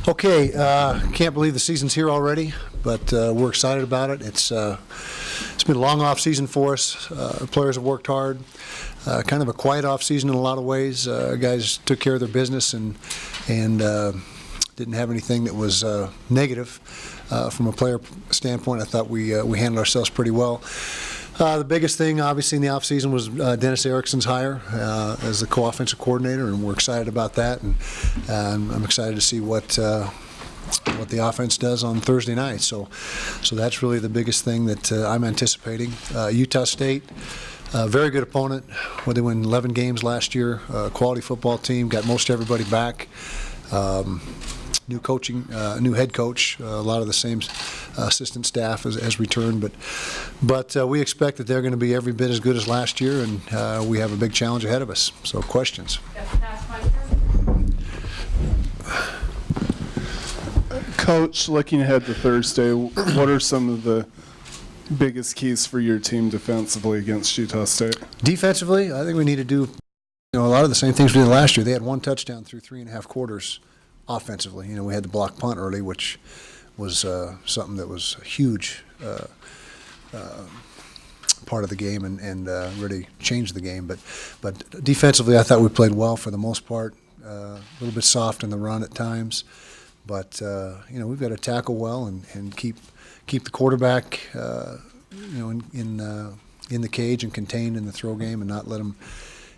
Okay, can't believe the season's here already, but we're excited about it. It's been a long off season for us. Our players have worked hard. Kind of a quiet off season in a lot of ways. Guys took care of their business and didn't have anything that was negative from a player standpoint. I thought we handled ourselves pretty well. The biggest thing, obviously, in the offseason was Dennis Erickson's hire as the co-offensive coordinator, and we're excited about that. And I'm excited to see what the offense does on Thursday night. So that's really the biggest thing that I'm anticipating. Utah State, very good opponent. Well, they won 11 games last year. Quality football team. Got most everybody back. New coaching, new head coach. A lot of the same assistant staff has returned, but we expect that they're going to be every bit as good as last year, and we have a big challenge ahead of us. So, questions? Coach, looking ahead to Thursday, what are some of the biggest keys for your team defensively against Utah State? Defensively, I think we need to do a lot of the same things we did last year. They had one touchdown through 3.5 quarters. Offensively, we had the block punt early, which was something that was a huge part of the game and really changed the game. But defensively, I thought we played well for the most part. A little bit soft in the run at times, but we've got to tackle well and keep the quarterback in the cage and contained in the throw game and not let him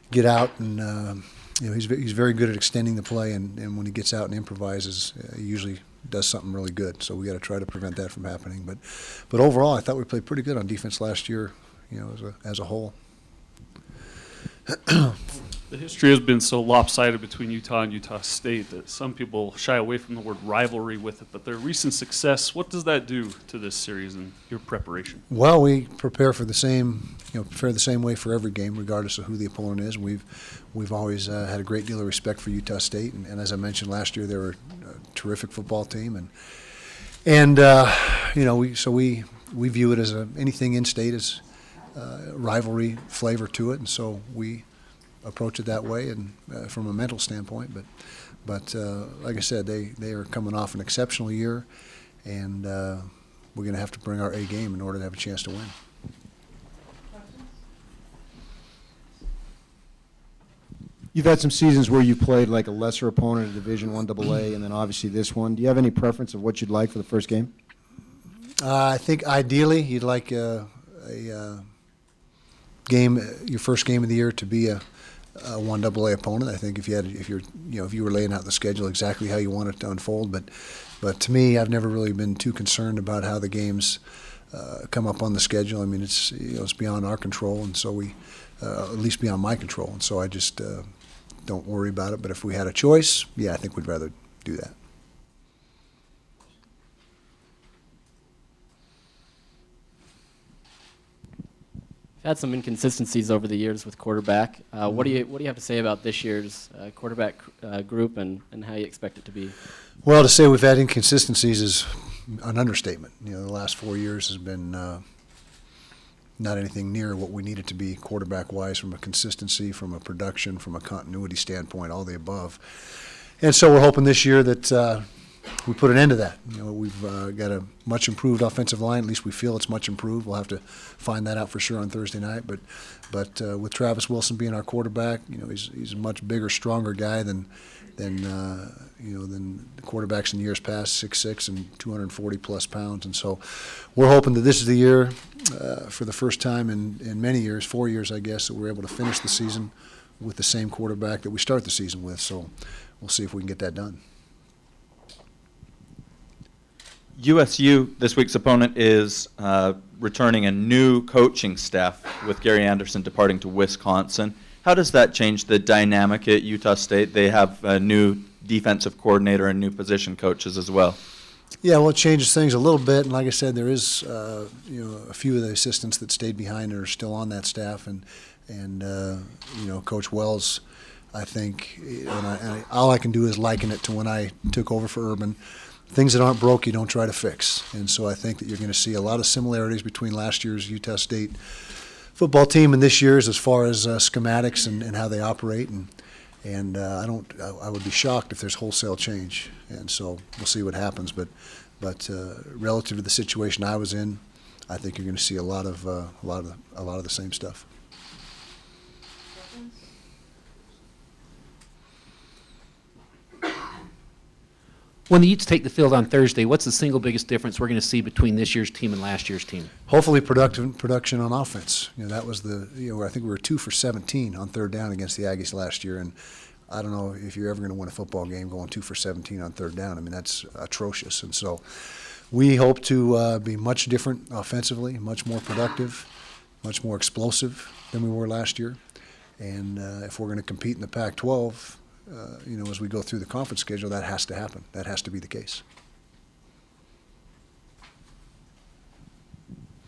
get out and. He's very good at extending the play, and when he gets out and improvises, he usually does something really good. So we got to try to prevent that from happening. But overall, I thought we played pretty good on defense last year, as a whole. The history has been so lopsided between Utah and Utah State that some people shy away from the word rivalry with it. But their recent success, what does that do to this series and your preparation? Well, we prepare for the same way for every game, regardless of who the opponent is. We've always had a great deal of respect for Utah State, and as I mentioned last year, they were a terrific football team, and we view it as anything in state as rivalry flavor to it, and so we approach it that way and from a mental standpoint. But like I said, they are coming off an exceptional year, and we're going to have to bring our A game in order to have a chance to win. You've had some seasons where you've played like a lesser opponent at Division I AA, and then obviously this one. Do you have any preference of what you'd like for the first game? I think ideally you'd like a game, your first game of the year, to be a 1AA opponent. I think if you were laying out the schedule exactly how you want it to unfold, but to me, I've never really been too concerned about how the games come up on the schedule. I mean, it's beyond our control, and so we, at least beyond my control, and so I just don't worry about it. But if we had a choice, I think we'd rather do that. Had some inconsistencies over the years with quarterback. What do you have to say about this year's quarterback group and how you expect it to be? Well, to say we've had inconsistencies is an understatement. The last 4 years has been not anything near what we need it to be quarterback-wise, from a consistency, from a production, from a continuity standpoint, all the above. And so we're hoping this year that we put an end to that. We've got a much improved offensive line. At least we feel it's much improved. We'll have to find that out for sure on Thursday night. But with Travis Wilson being our quarterback, he's a much bigger, stronger guy than the quarterbacks in years past, 6'6" and 240-plus pounds. And so we're hoping that this is the year, for the first time in many years, 4 years, I guess, that we're able to finish the season with the same quarterback that we start the season with. So we'll see if we can get that done. USU, this week's opponent, is returning a new coaching staff with Gary Anderson departing to Wisconsin. How does that change the dynamic at Utah State? They have a new defensive coordinator and new position coaches as well. Yeah, well, it changes things a little bit, and like I said, there is a few of the assistants that stayed behind and are still on that staff, and Coach Wells, I think, and all I can do is liken it to when I took over for Urban. Things that aren't broke, you don't try to fix, and so I think that you're going to see a lot of similarities between last year's Utah State football team and this year's as far as schematics and how they operate, And I would be shocked if there's wholesale change. And so we'll see what happens. But relative to the situation I was in, I think you're going to see a lot of the same stuff. When the Utes take the field on Thursday, what's the single biggest difference we're going to see between this year's team and last year's team? Hopefully production on offense. That was I think we were 2 for 17 on third down against the Aggies last year, and I don't know if you're ever going to win a football game going 2 for 17 on third down. I mean, that's atrocious. And so we hope to be much different offensively, much more productive, much more explosive than we were last year. And if we're going to compete in the Pac-12, as we go through the conference schedule, that has to happen. That has to be the case.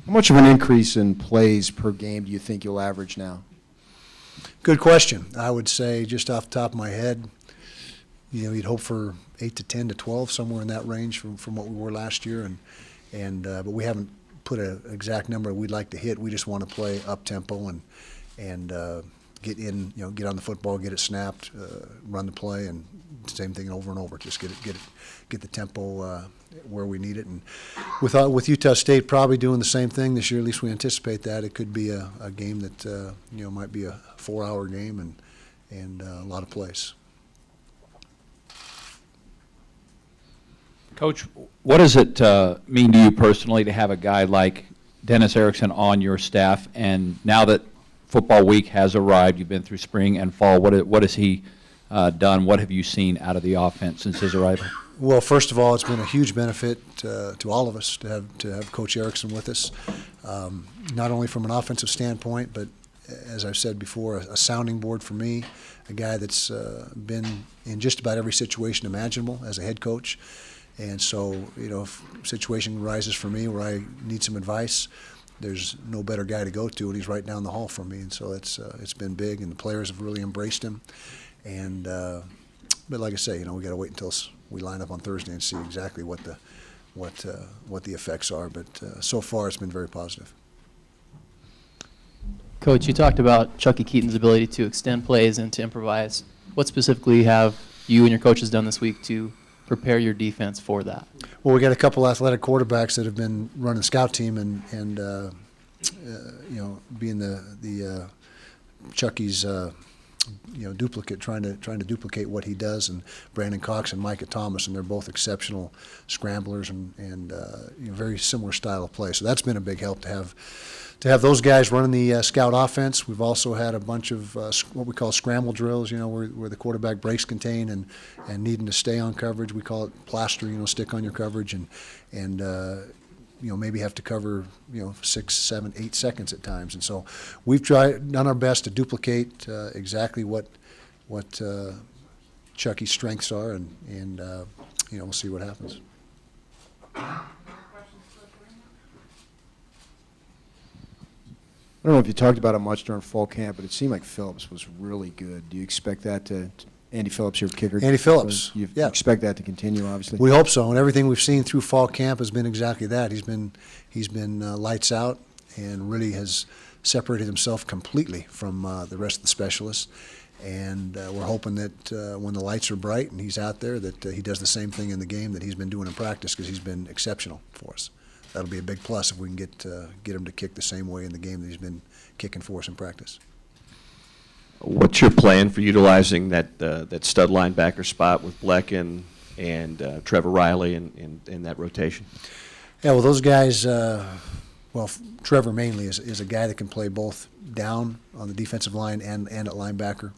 How much of an increase in plays per game do you think you'll average now? Good question. I would say, just off the top of my head, you'd hope for 8 to 10 to 12, somewhere in that range from what we were last year, but we haven't put an exact number we'd like to hit. We just want to play up tempo and get in, get on the football, get it snapped, run the play, and same thing over and over. Just get the tempo where we need it. And with Utah State probably doing the same thing this year, at least we anticipate that it could be a game that might be a 4-hour game and a lot of plays. Coach, what does it mean to you personally to have a guy like Dennis Erickson on your staff? And now that football week has arrived, you've been through spring and fall, what has he done? What have you seen out of the offense since his arrival? Well, first of all, it's been a huge benefit to all of us to have Coach Erickson with us, not only from an offensive standpoint, but as I've said before, a sounding board for me, a guy that's been in just about every situation imaginable as a head coach. And so, if a situation arises for me where I need some advice, there's no better guy to go to, and he's right down the hall from me. And so it's been big, and the players have really embraced him. And but like I say, we got to wait until we line up on Thursday and see exactly what the effects are. But so far, it's been very positive. Coach, you talked about Chucky Keaton's ability to extend plays and to improvise. What specifically have you and your coaches done this week to prepare your defense for that? Well, we got a couple athletic quarterbacks that have been running scout team and being the Chucky's duplicate, trying to duplicate what he does, and Brandon Cox and Micah Thomas, and they're both exceptional scramblers and very similar style of play. So that's been a big help to have those guys running the scout offense. We've also had a bunch of what we call scramble drills, where the quarterback breaks contain and needing to stay on coverage. We call it plaster, stick on your coverage, and maybe have to cover 6, 7, 8 seconds at times. And so we've done our best to duplicate exactly what Chucky's strengths are, and we'll see what happens. I don't know if you talked about it much during fall camp, but it seemed like Phillips was really good. Do you expect that Andy Phillips, your kicker? Andy Phillips, You yeah. expect that to continue, obviously? We hope so, and everything we've seen through fall camp has been exactly that. He's been lights out and really has separated himself completely from the rest of the specialists. And we're hoping that when the lights are bright and he's out there, that he does the same thing in the game that he's been doing in practice, because he's been exceptional for us. That'll be a big plus if we can get him to kick the same way in the game that he's been kicking for us in practice. What's your plan for utilizing that stud linebacker spot with Blecken and Trevor Riley in that rotation? Yeah, well, those guys, Trevor mainly is a guy that can play both down on the defensive line and at linebacker.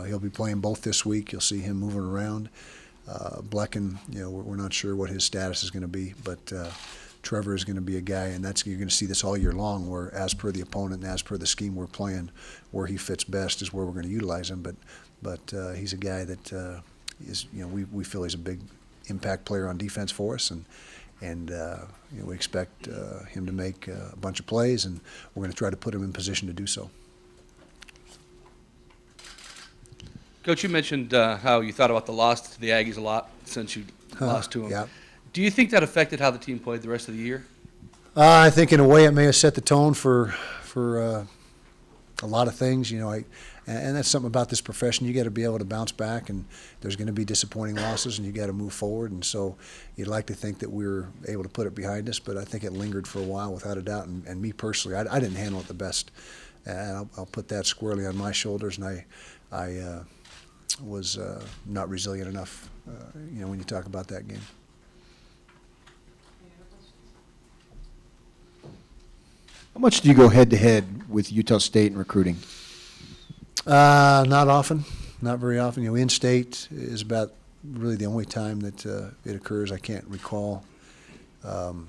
He'll be playing both this week. You'll see him moving around. Blecken, we're not sure what his status is going to be, but Trevor is going to be a guy, and you're going to see this all year long, where as per the opponent and as per the scheme we're playing, where he fits best is where we're going to utilize him. But he's a guy that is, we feel he's a big impact player on defense for us, and we expect him to make a bunch of plays, and we're going to try to put him in position to do so. Coach, you mentioned how you thought about the loss to the Aggies a lot since you lost to them. Yeah. Do you think that affected how the team played the rest of the year? I think in a way it may have set the tone for a lot of things, and that's something about this profession. You got to be able to bounce back, and there's going to be disappointing losses, and you got to move forward. And so you'd like to think that we were able to put it behind us, but I think it lingered for a while without a doubt. And me personally, I didn't handle it the best, and I'll put that squarely on my shoulders. And I was not resilient enough, when you talk about that game. How much do you go head-to-head with Utah State in recruiting? Not often, not very often. In-state is about really the only time that it occurs. I can't recall. And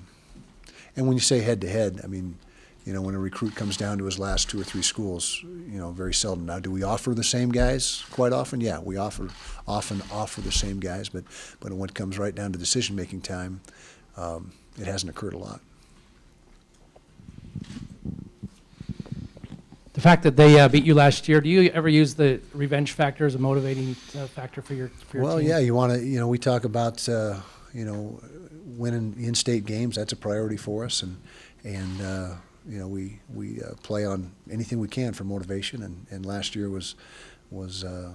when you say head-to-head, I mean, when a recruit comes down to his last 2 or 3 schools, very seldom. Now, do we offer the same guys quite often? Yeah, we often offer the same guys, but when it comes right down to decision-making time, it hasn't occurred a lot. The fact that they beat you last year, do you ever use the revenge factor as a motivating factor for your Well, team? yeah, you want to, we talk about, winning in-state games. That's a priority for us, and we play on anything we can for motivation. And last year was a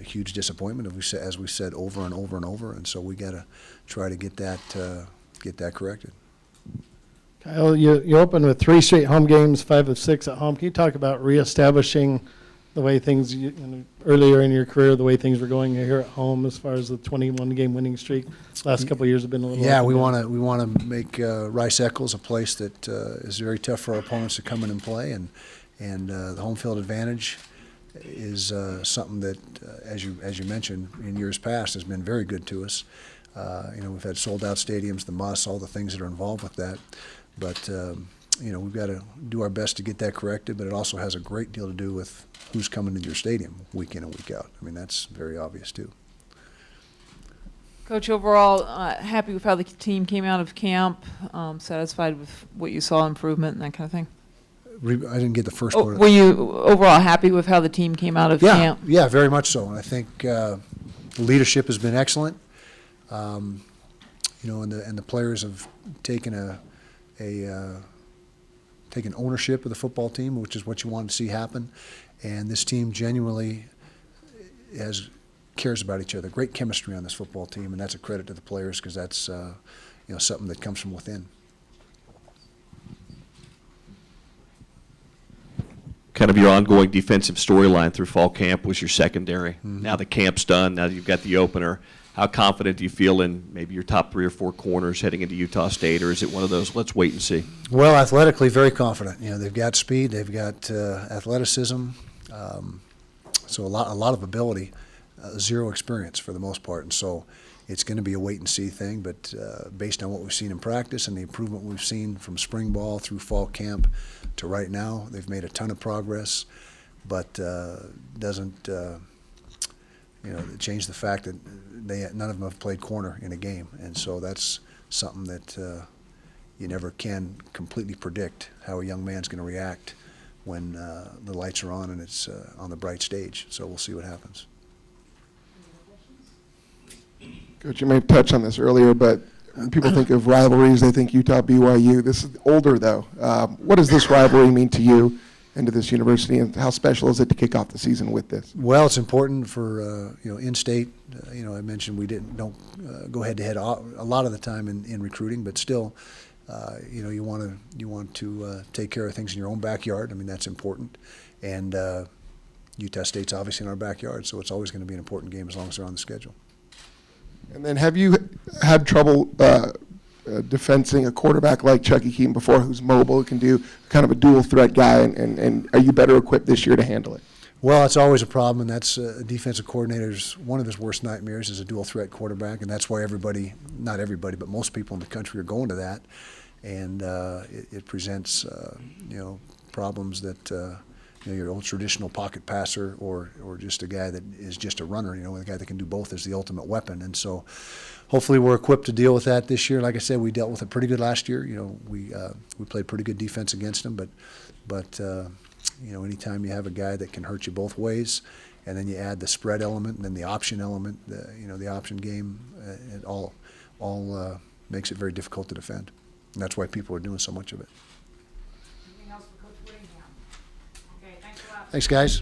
huge disappointment, as we said over and over and over. And so we got to try to get that corrected. Kyle, you opened with 3 straight home games, 5 of 6 at home. Can you talk about reestablishing the way things earlier in your career, the way things were going here at home, as far as the 21-game winning streak? Last couple of years have been a little. Yeah, up we and down. want to make Rice Eccles a place that is very tough for our opponents to come in and play, and the home field advantage is something that, as you mentioned, in years past has been very good to us. We've had sold-out stadiums, the muss, all the things that are involved with that. But, we've got to do our best to get that corrected, but it also has a great deal to do with who's coming into your stadium week in and week out. I mean, that's very obvious, too. Coach, overall, happy with how the team came out of camp, satisfied with what you saw, improvement and that kind of thing? I didn't get the first part of Were you overall happy with how the team came out of camp? Yeah, very much so. And I think the leadership has been excellent. And the players have taken taken ownership of the football team, which is what you want to see happen. And this team genuinely cares about each other. Great chemistry on this football team, and that's a credit to the players, because that's something that comes from within. Kind of your ongoing defensive storyline through fall camp was your secondary. Mm-hmm. Now the camp's done. Now that you've got the opener. How confident do you feel in maybe your top 3 or 4 corners heading into Utah State, or is it one of those, let's wait and see? Well, athletically, very confident. They've got speed, they've got athleticism, so a lot of ability, zero experience for the most part. And so it's going to be a wait and see thing, but based on what we've seen in practice and the improvement we've seen from spring ball through fall camp to right now, they've made a ton of progress, but doesn't change the fact that none of them have played corner in a game. And so that's something that you never can completely predict, how a young man's going to react when the lights are on and it's on the bright stage. So we'll see what happens. Coach, you may have touched on this earlier, but when people think of rivalries, they think Utah, BYU. This is older, though. What does this rivalry mean to you and to this university, and how special is it to kick off the season with this? Well, it's important for in-state. I mentioned we don't go head-to-head a lot of the time in recruiting, but still, you want to take care of things in your own backyard. I mean, that's important, and Utah State's obviously in our backyard, so it's always going to be an important game as long as they're on the schedule. And then have you had trouble defensing a quarterback like Chucky Keaton before, who's mobile, can do kind of a dual threat guy, and are you better equipped this year to handle it? Well, it's always a problem, and that's a defensive coordinator's, one of his worst nightmares is a dual threat quarterback, and that's why not everybody, but most people in the country are going to that, and it presents, problems that, your old traditional pocket passer or just a guy that is just a runner, a guy that can do both is the ultimate weapon. And so hopefully we're equipped to deal with that this year. Like I said, we dealt with it pretty good last year. We played pretty good defense against them, but anytime you have a guy that can hurt you both ways, and then you add the spread element and then the option element, the option game, it all makes it very difficult to defend. And that's why people are doing so much of it. Anything else for Coach Whittingham? Okay, thanks a lot. Thanks, guys.